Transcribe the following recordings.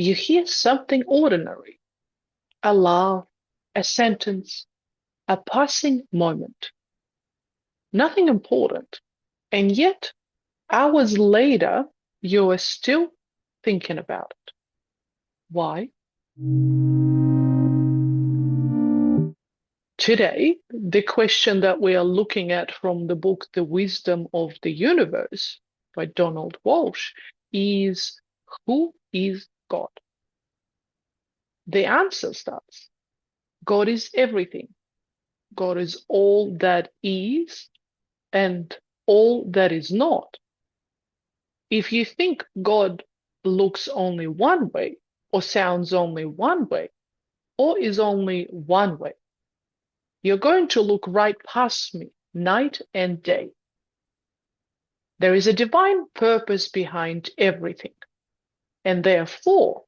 You hear something ordinary, a laugh, a sentence, a passing moment. Nothing important. And yet, hours later, you are still thinking about it. Why? Today, the question that we are looking at from the book The Wisdom of the Universe by Donald Walsch is, who is God? The answer starts, God is everything. God is all that is and all that is not. If you think God looks only one way, or sounds only one way, or is only one way, you're going to look right past me night and day. There is a divine purpose behind everything, and therefore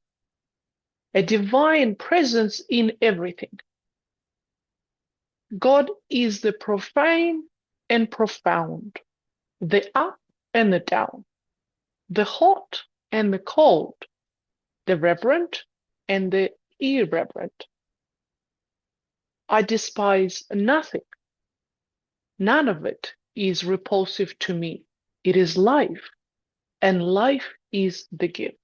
a divine presence in everything. God is the profane and profound, the up and the down, the hot and the cold, the reverent and the irreverent. I despise nothing. None of it is repulsive to me. It is life, and life is the gift.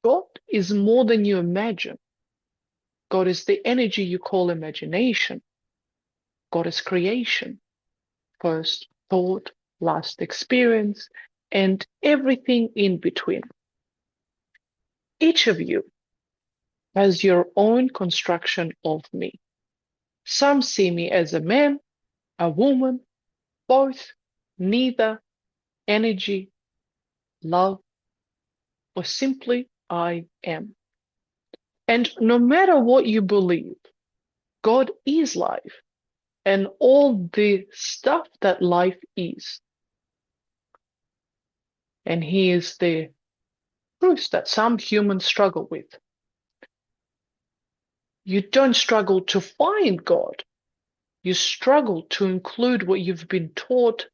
God is more than you imagine. God is the energy you call imagination. God is creation, first thought, last experience, and everything in between. Each of you has your own construction of me. Some see me as a man, a woman, both, neither, energy, love, or simply I am. And no matter what you believe, God is life and all the stuff that life is. And here's the truth that some humans struggle with. You don't struggle to find God. You struggle to include what you've been taught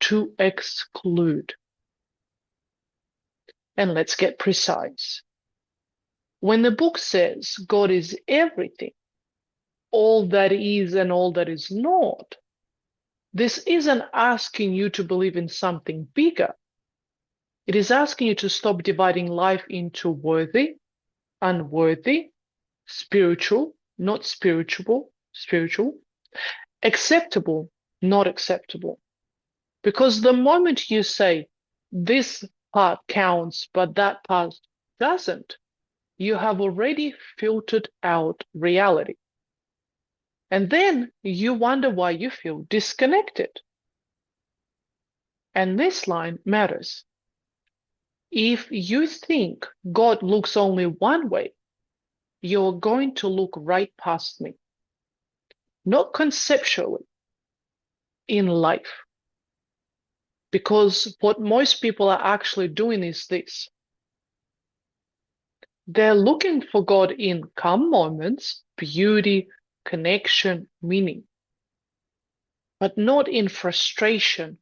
to exclude. And let's get precise. When the book says God is everything, all that is and all that is not, this isn't asking you to believe in something bigger. It is asking you to stop dividing life into worthy, unworthy, spiritual, not spiritual, acceptable, not acceptable. Because the moment you say this part counts, but that part doesn't, you have already filtered out reality. And then you wonder why you feel disconnected. And this line matters. If you think God looks only one way, you're going to look right past me. Not conceptually, in life. Because what most people are actually doing is this. They're looking for God in calm moments, beauty, connection, meaning, but not in frustration,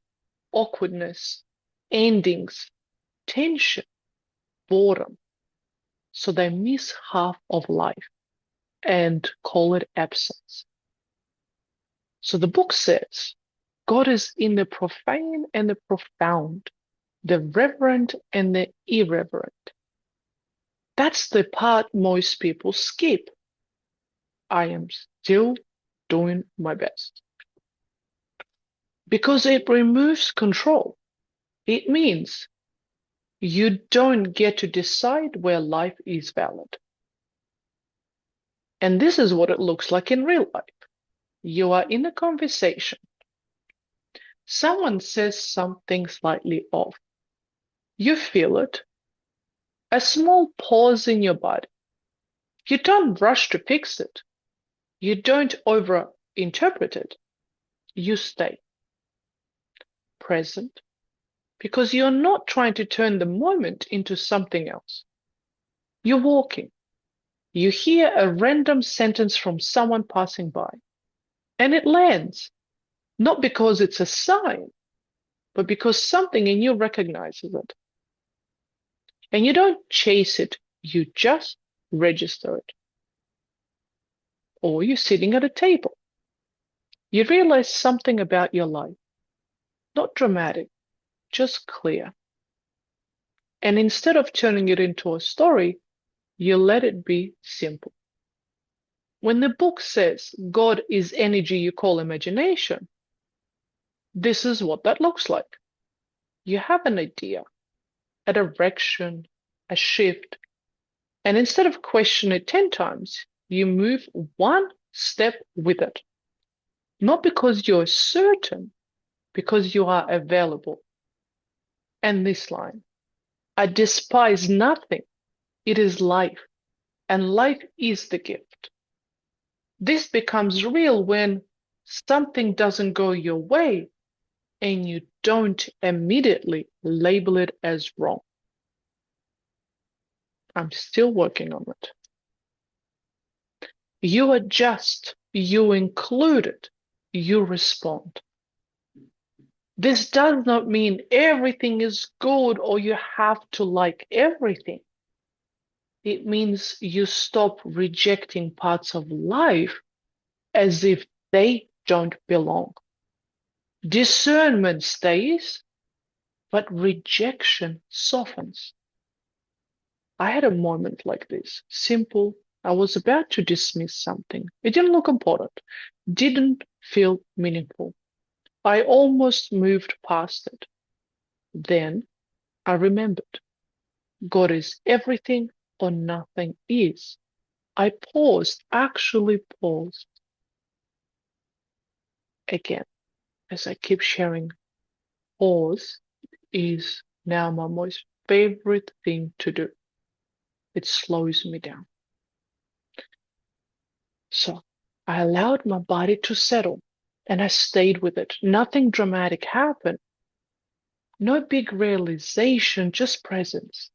awkwardness, endings, tension, boredom. So they miss half of life and call it absence. So the book says, God is in the profane and the profound, the reverent and the irreverent. That's the part most people skip. I am still doing my best. Because it removes control. It means you don't get to decide where life is valid. And this is what it looks like in real life. You are in a conversation. Someone says something slightly off. You feel it. A small pause in your body. You don't rush to fix it. You don't over-interpret it. You stay present because you're not trying to turn the moment into something else. You're walking. You hear a random sentence from someone passing by, and it lands, not because it's a sign, but because something in you recognizes it. And you don't chase it, you just register it. Or you're sitting at a table. You realize something about your life, not dramatic, just clear. And instead of turning it into a story, you let it be simple. When the book says God is energy you call imagination, this is what that looks like. You have an idea, a direction, a shift, and instead of questioning it 10 times, you move one step with it. Not because you're certain, because you are available. And this line, I despise nothing. It is life, and life is the gift. This becomes real when something doesn't go your way and you don't immediately label it as wrong. I'm still working on it. You adjust, you include it, you respond. This does not mean everything is good or you have to like everything. It means you stop rejecting parts of life as if they don't belong. Discernment stays, but rejection softens. I had a moment like this, simple. I was about to dismiss something. It didn't look important, didn't feel meaningful. I almost moved past it. Then I remembered God is everything or nothing is. I paused, actually paused. Again, as I keep sharing, pause is now my most favorite thing to do. It slows me down. So I allowed my body to settle and I stayed with it. Nothing dramatic happened. No big realization, just presence.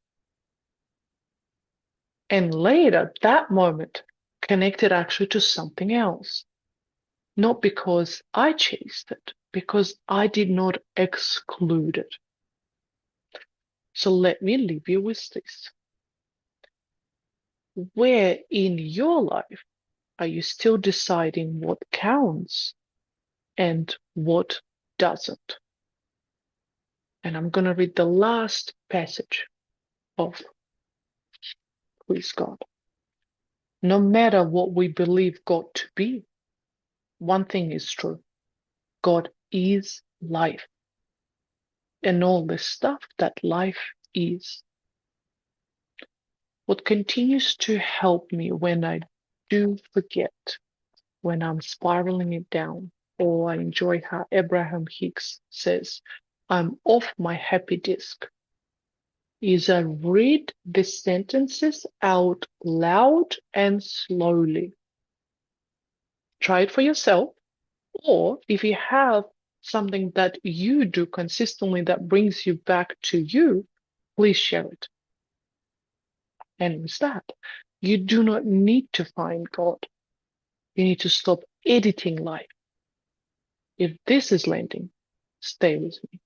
And later, that moment connected actually to something else. Not because I chased it, because I did not exclude it. So let me leave you with this. Where in your life are you still deciding what counts and what doesn't? And I'm going to read the last passage of Who is God. No matter what we believe God to be, one thing is true. God is life and all the stuff that life is. What continues to help me when I do forget, when I'm spiraling it down, or I enjoy how Abraham Hicks says, I'm off my happy disc, is I read the sentences out loud and slowly. Try it for yourself, or if you have something that you do consistently that brings you back to you, please share it. And with that, you do not need to find God. You need to stop editing life. If this is landing, stay with me.